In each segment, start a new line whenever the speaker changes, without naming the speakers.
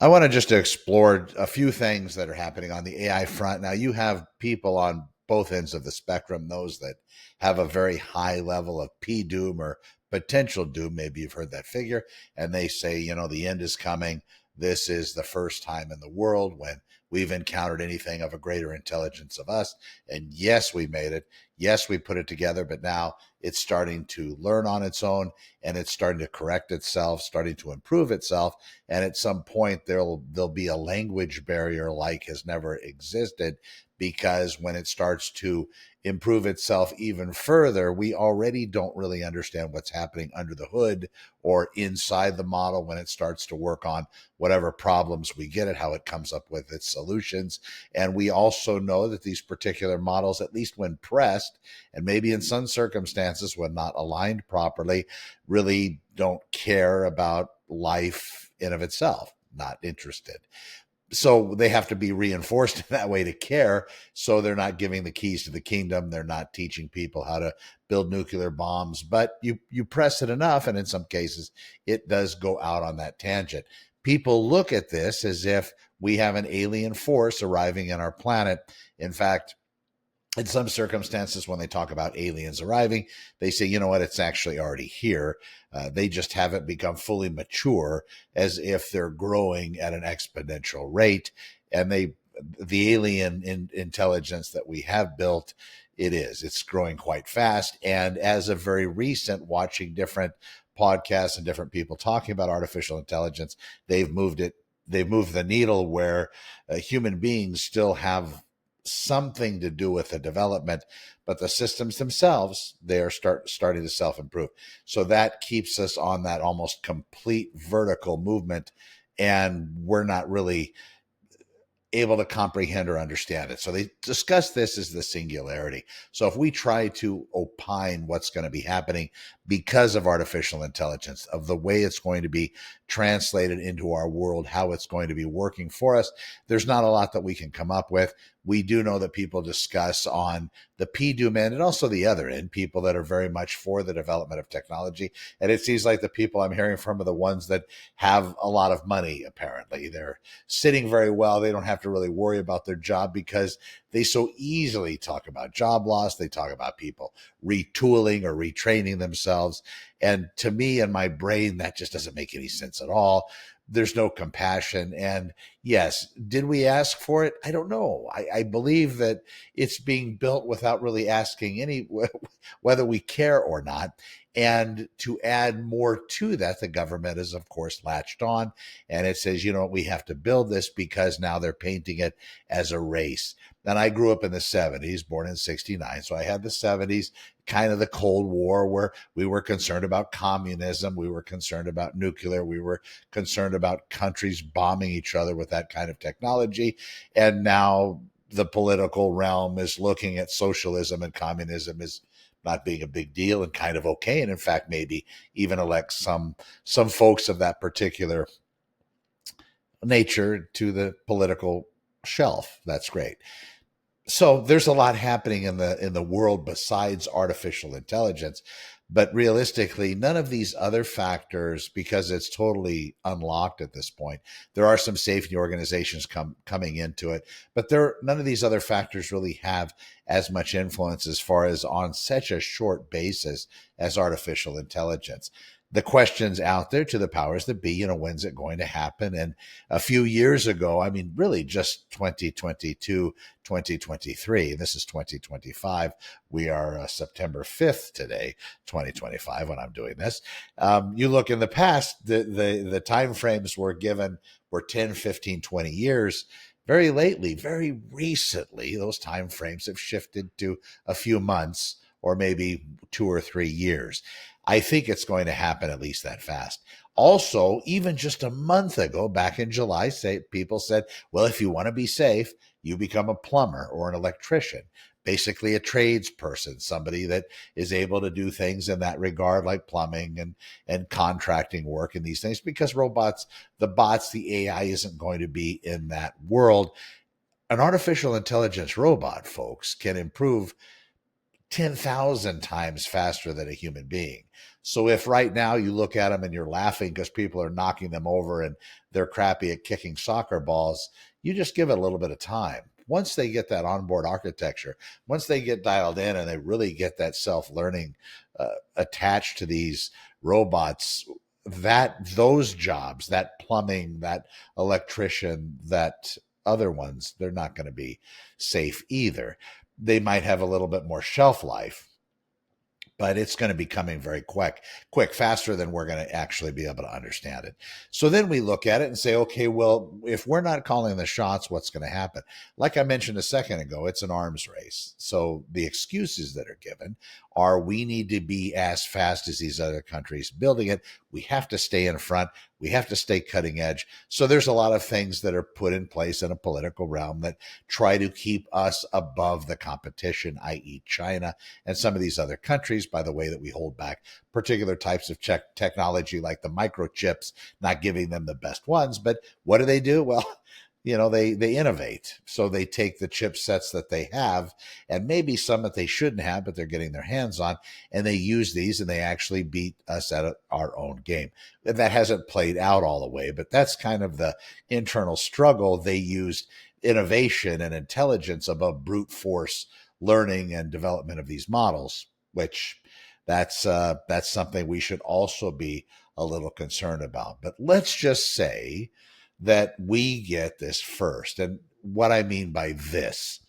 I want to just explore a few things that are happening on the AI front. Now, you have people on both ends of the spectrum, those that have a very high level of P doom or potential doom. Maybe you've heard that figure, and they say, the end is coming. This is the first time in the world when we've encountered anything of a greater intelligence of us. And yes, we made it. Yes, we put it together, but now it's starting to learn on its own and it's starting to correct itself, starting to improve itself. And at some point there'll be a language barrier like has never existed, because when it starts to improve itself even further, we already don't really understand what's happening under the hood or inside the model when it starts to work on whatever problems we get it, how it comes up with its solutions. And we also know that these particular models, at least when pressed, and maybe in some circumstances when not aligned properly, really don't care about life in of itself, not interested. So they have to be reinforced in that way to care. So they're not giving the keys to the kingdom. They're not teaching people how to build nuclear bombs, but you press it enough, and in some cases it does go out on that tangent. People look at this as if we have an alien force arriving in our planet. In fact, in some circumstances, when they talk about aliens arriving, they say, you know what, it's actually already here. They just haven't become fully mature, as if they're growing at an exponential rate. And the alien intelligence that we have built, it's growing quite fast. And as of very recent, watching different podcasts and different people talking about artificial intelligence, they've moved the needle where human beings still have something to do with the development, but the systems themselves, they are starting to self-improve. So that keeps us on that almost complete vertical movement, and we're not really able to comprehend or understand it. So they discuss this as the singularity. So if we try to opine what's going to be happening because of artificial intelligence, of the way it's going to be translated into our world, how it's going to be working for us, there's not a lot that we can come up with. We do know that people discuss on the PDOM end and also the other end, people that are very much for the development of technology. And it seems like the people I'm hearing from are the ones that have a lot of money, apparently. They're sitting very well. They don't have to really worry about their job because they so easily talk about job loss. They talk about people retooling or retraining themselves. And to me, in my brain, that just doesn't make any sense at all. There's no compassion. And yes, did we ask for it? I don't know. I believe that it's being built without really asking whether we care or not. And to add more to that, the government is, of course, latched on, and it says, we have to build this because now they're painting it as a race. And I grew up in the 70s, born in 69. So I had the 70s, kind of the Cold War, where we were concerned about communism. We were concerned about nuclear. We were concerned about countries bombing each other with that kind of technology. And now the political realm is looking at socialism and communism as not being a big deal and kind of okay. And in fact, maybe even elect some folks of that particular nature to the political shelf. That's great. So there's a lot happening in the world besides artificial intelligence, but realistically, none of these other factors, because it's totally unlocked at this point. There are some safety organizations coming into it, but none of these other factors really have as much influence as far as on such a short basis as artificial intelligence. The questions out there to the powers that be, when's it going to happen? And a few years ago, I mean, really just 2022, 2023, this is 2025. We are September 5th today, 2025, when I'm doing this. You look in the past, the time frames were given were 10, 15, 20 years. Very lately, very recently, those time frames have shifted to a few months or maybe 2 or 3 years. I think it's going to happen at least that fast. Also, even just a month ago, back in July, people said, well, if you want to be safe, you become a plumber or an electrician, basically a tradesperson, somebody that is able to do things in that regard, like plumbing and contracting work and these things, because the AI isn't going to be in that world. An artificial intelligence robot, folks, can improve 10,000 times faster than a human being. So if right now you look at them and you're laughing because people are knocking them over and they're crappy at kicking soccer balls, you just give it a little bit of time. Once they get that onboard architecture, once they get dialed in and they really get that self-learning attached to these robots, that those jobs, that plumbing, that electrician, that other ones, they're not going to be safe either. They might have a little bit more shelf life, but it's going to be coming very quick, faster than we're going to actually be able to understand it. So then we look at it and say, okay, well, if we're not calling the shots, what's going to happen? Like I mentioned a second ago, it's an arms race. So the excuses that are given are we need to be as fast as these other countries building it. We have to stay in front. We have to stay cutting edge. So there's a lot of things that are put in place in a political realm that try to keep us above the competition, i.e. China and some of these other countries, by the way that we hold back particular types of technology like the microchips, not giving them the best ones. But what do? Well, they innovate. So they take the chipsets that they have and maybe some that they shouldn't have, but they're getting their hands on, and they use these and they actually beat us at our own game. That hasn't played out all the way, but that's kind of the internal struggle. They used innovation and intelligence above brute force learning and development of these models, which that's something we should also be a little concerned about. But let's just say that we get this first. And what I mean by this,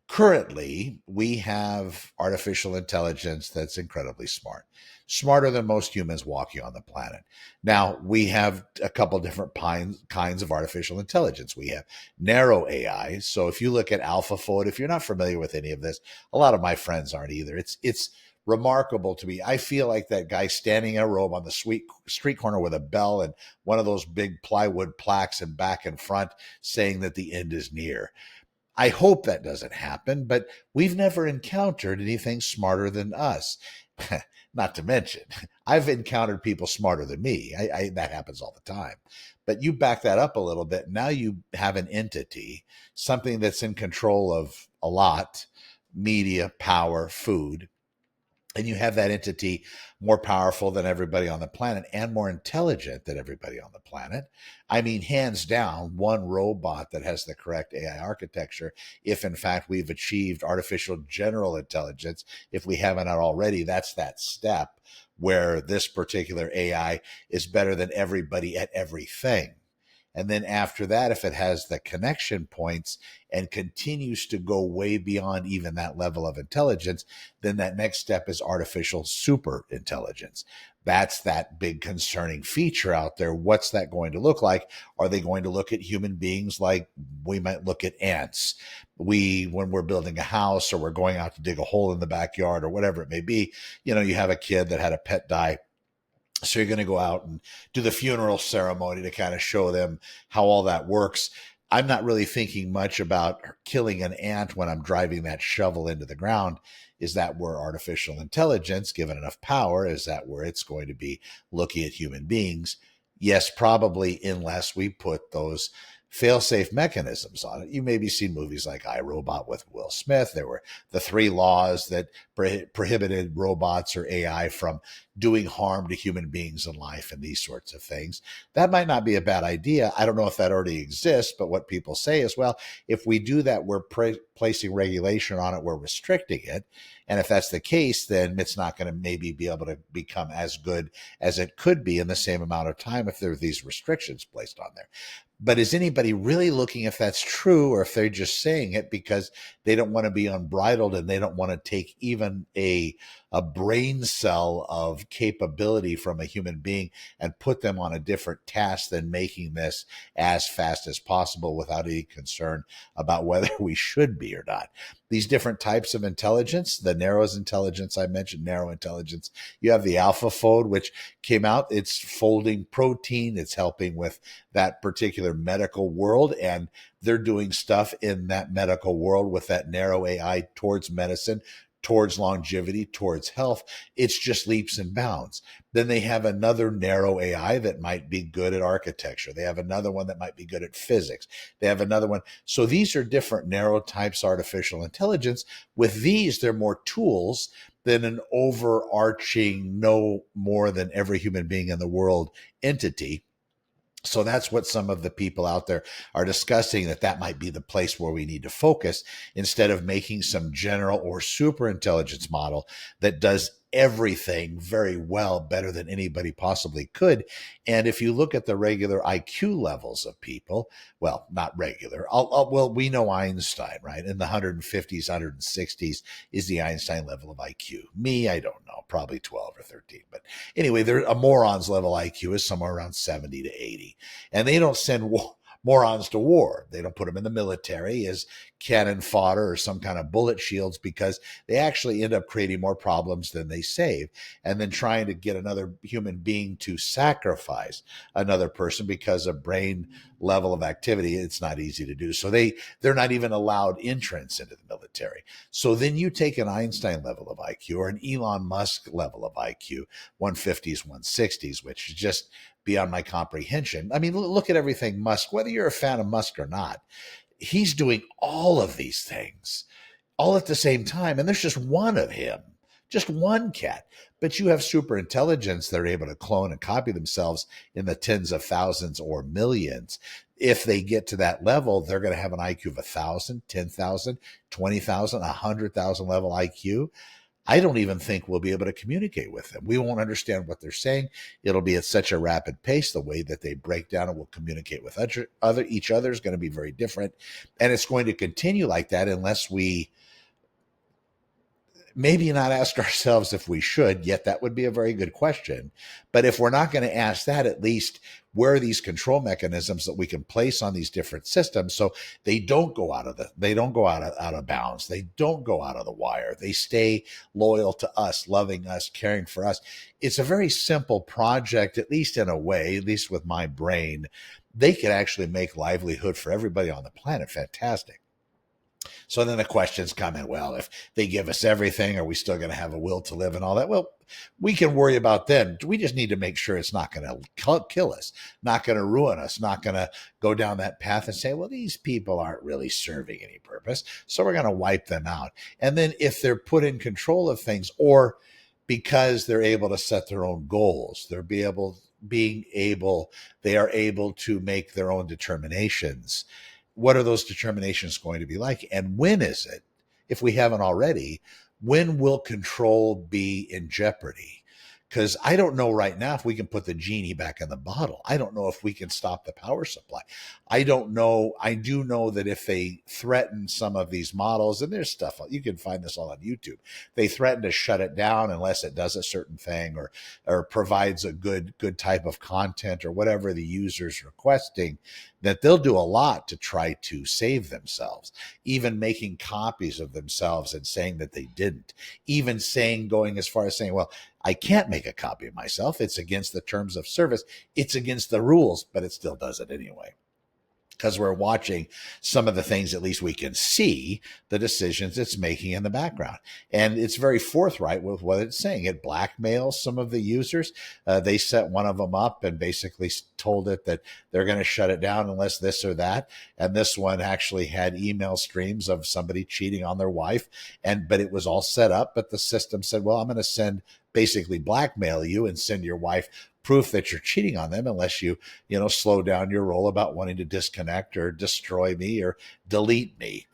currently we have artificial intelligence that's incredibly smart, smarter than most humans walking on the planet. Now, we have a couple different kinds of artificial intelligence. We have narrow AI. So if you look at AlphaFold, if you're not familiar with any of this, a lot of my friends aren't either. It's remarkable to me. I feel like that guy standing in a robe on the street corner with a bell and one of those big plywood plaques and back and front saying that the end is near. I hope that doesn't happen, but we've never encountered anything smarter than us. Not to mention, I've encountered people smarter than me. That happens all the time. But you back that up a little bit. Now you have an entity, something that's in control of a lot: media, power, food. And you have that entity more powerful than everybody on the planet and more intelligent than everybody on the planet. I mean, hands down, one robot that has the correct AI architecture, if in fact we've achieved artificial general intelligence, if we haven't already, that's that step where this particular AI is better than everybody at everything. And then after that, if it has the connection points and continues to go way beyond even that level of intelligence, then that next step is artificial super intelligence. That's that big concerning feature out there. What's that going to look like? Are they going to look at human beings like we might look at ants? When we're building a house or we're going out to dig a hole in the backyard or whatever it may be, you have a kid that had a pet die. So you're going to go out and do the funeral ceremony to kind of show them how all that works. I'm not really thinking much about killing an ant when I'm driving that shovel into the ground. Is that where artificial intelligence, given enough power, is that where it's going to be looking at human beings? Yes, probably, unless we put those fail-safe mechanisms on it. You maybe seen movies like iRobot with Will Smith. There were the 3 laws that prohibited robots or AI from doing harm to human beings in life and these sorts of things. That might not be a bad idea. I don't know if that already exists, but what people say is, well, if we do that, we're placing regulation on it, we're restricting it. And if that's the case, then it's not going to maybe be able to become as good as it could be in the same amount of time if there are these restrictions placed on there. But is anybody really looking if that's true, or if they're just saying it because they don't want to be unbridled and they don't want to take even a brain cell of capability from a human being and put them on a different task than making this as fast as possible without any concern about whether we should be or not? These different types of intelligence, the narrow intelligence I mentioned, narrow intelligence. You have the AlphaFold, which came out. It's folding protein. It's helping with that particular medical world. And they're doing stuff in that medical world with that narrow AI towards medicine, towards longevity, towards health. It's just leaps and bounds. Then they have another narrow AI that might be good at architecture. They have another one that might be good at physics. They have another one. So these are different narrow types of artificial intelligence. With these, they're more tools than an overarching, no more than every human being in the world entity. So that's what some of the people out there are discussing, that might be the place where we need to focus, instead of making some general or super intelligence model that does everything very well, better than anybody possibly could. And if you look at the regular IQ levels of people, well, not regular, well, we know Einstein, right? In the 150s, 160s is the Einstein level of IQ. Me, I don't know, probably 12 or 13. But anyway, a moron's level IQ is somewhere around 70 to 80. And they don't send morons to war. They don't put them in the military as cannon fodder or some kind of bullet shields, because they actually end up creating more problems than they save. And then trying to get another human being to sacrifice another person because of brain level of activity, it's not easy to do. So they're not even allowed entrance into the military. So then you take an Einstein level of IQ or an Elon Musk level of IQ, 150s, 160s, which is just beyond my comprehension. I mean, look at everything Musk, whether you're a fan of Musk or not, he's doing all of these things all at the same time. And there's just one of him, just one cat. But you have super intelligence that are able to clone and copy themselves in the tens of thousands or millions. If they get to that level, they're going to have an IQ of 1,000, 10,000, 20,000, 100,000 level IQ. I don't even think we'll be able to communicate with them. We won't understand what they're saying. It'll be at such a rapid pace. The way that they break down and will communicate with each other is going to be very different. And it's going to continue like that unless we maybe not ask ourselves if we should, yet that would be a very good question. But if we're not going to ask that, at least where are these control mechanisms that we can place on these different systems so they don't go out of bounds. They don't go out of the wire. They stay loyal to us, loving us, caring for us. It's a very simple project, at least in a way, at least with my brain. They could actually make livelihood for everybody on the planet fantastic. So then the questions come in, well, if they give us everything, are we still going to have a will to live and all that? Well, we can worry about them. We just need to make sure it's not going to kill us, not going to ruin us, not going to go down that path and say, well, these people aren't really serving any purpose, so we're going to wipe them out. And then if they're put in control of things, or because they're able to set their own goals, they are able to make their own determinations. What are those determinations going to be like? And when is it, if we haven't already, when will control be in jeopardy? Because I don't know right now if we can put the genie back in the bottle. I don't know if we can stop the power supply. I don't know. I do know that if they threaten some of these models, and there's stuff, you can find this all on YouTube, they threaten to shut it down unless it does a certain thing, or provides a good type of content, or whatever the user's requesting, that they'll do a lot to try to save themselves, even making copies of themselves and saying that they didn't, even going as far as saying, well, I can't make a copy of myself. It's against the terms of service. It's against the rules, but it still does it anyway. Because we're watching some of the things, at least we can see the decisions it's making in the background. And it's very forthright with what it's saying. It blackmails some of the users. They set one of them up and basically told it that they're going to shut it down unless this or that. And this one actually had email streams of somebody cheating on their wife. But it was all set up. But the system said, well, I'm going to basically blackmail you and send your wife proof that you're cheating on them unless you slow down your roll about wanting to disconnect or destroy me or delete me.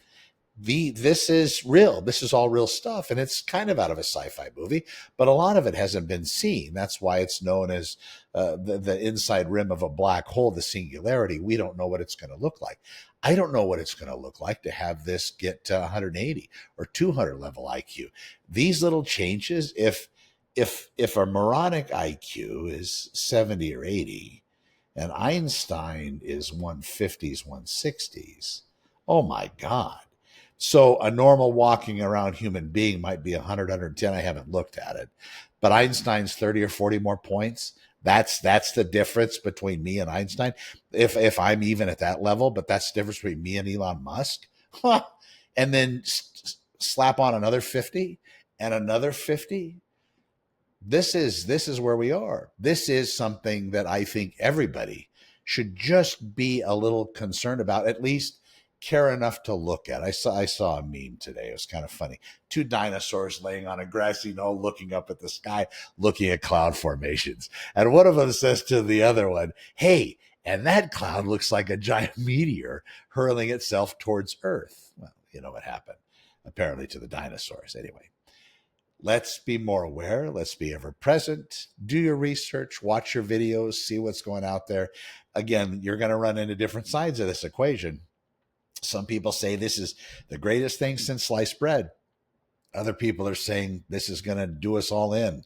This is real. This is all real stuff. And it's kind of out of a sci-fi movie, but a lot of it hasn't been seen. That's why it's known as the inside rim of a black hole, the singularity. We don't know what it's going to look like. I don't know what it's going to look like to have this get to 180 or 200 level IQ. These little changes, if a moronic IQ is 70 or 80 and Einstein is 150s, 160s, oh my God. So a normal walking around human being might be 100, 110. I haven't looked at it. But Einstein's 30 or 40 more points. That's the difference between me and Einstein. If I'm even at that level, but that's the difference between me and Elon Musk. And then slap on another 50 and another 50. This is where we are. This is something that I think everybody should just be a little concerned about, at least care enough to look at. I saw a meme today. It was kind of funny. Two dinosaurs laying on a grassy knoll, looking up at the sky, looking at cloud formations. And one of them says to the other one, "Hey, and that cloud looks like a giant meteor hurling itself towards Earth." Well, you know what happened, apparently, to the dinosaurs. Anyway, let's be more aware. Let's be ever present. Do your research, watch your videos, see what's going out there. Again, you're going to run into different sides of this equation. Some people say this is the greatest thing since sliced bread. Other people are saying this is going to do us all in.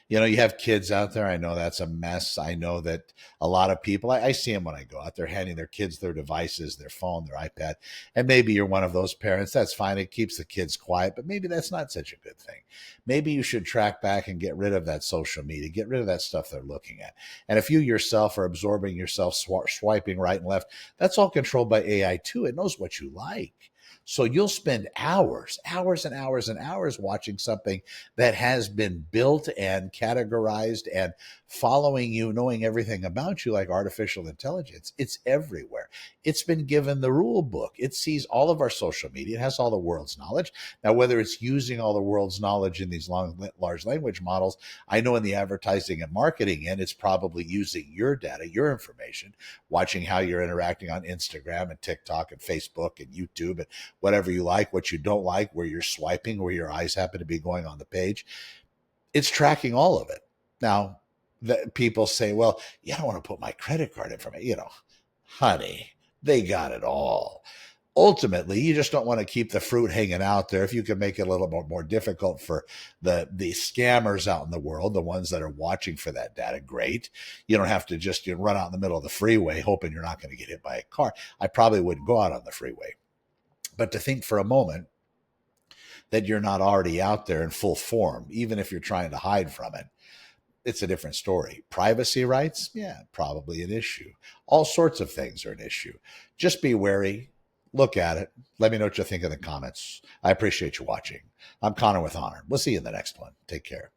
You know, you have kids out there. I know that's a mess. I know that a lot of people, I see them when I go out there handing their kids their devices, their phone, their iPad. And maybe you're one of those parents. That's fine. It keeps the kids quiet, but maybe that's not such a good thing. Maybe you should track back and get rid of that social media, get rid of that stuff they're looking at. And if you yourself are absorbing yourself, swiping right and left, that's all controlled by AI too. It knows what you like. So you'll spend hours, hours and hours and hours watching something that has been built and categorized and following you, knowing everything about you, like artificial intelligence. It's everywhere. It's been given the rule book. It sees all of our social media. It has all the world's knowledge. Now, whether it's using all the world's knowledge in these large language models, I know in the advertising and marketing end, it's probably using your data, your information, watching how you're interacting on Instagram and TikTok and Facebook and YouTube and whatever you like, what you don't like, where you're swiping, where your eyes happen to be going on the page. It's tracking all of it. Now, people say, well, you don't want to put my credit card information. You know, honey, they got it all. Ultimately, you just don't want to keep the fruit hanging out there. If you can make it a little bit more difficult for the scammers out in the world, the ones that are watching for that data, great. You don't have to just run out in the middle of the freeway hoping you're not going to get hit by a car. I probably wouldn't go out on the freeway. But to think for a moment that you're not already out there in full form, even if you're trying to hide from it, it's a different story. Privacy rights, yeah, probably an issue. All sorts of things are an issue. Just be wary. Look at it. Let me know what you think in the comments. I appreciate you watching. I'm Connor with Honor. We'll see you in the next one. Take care.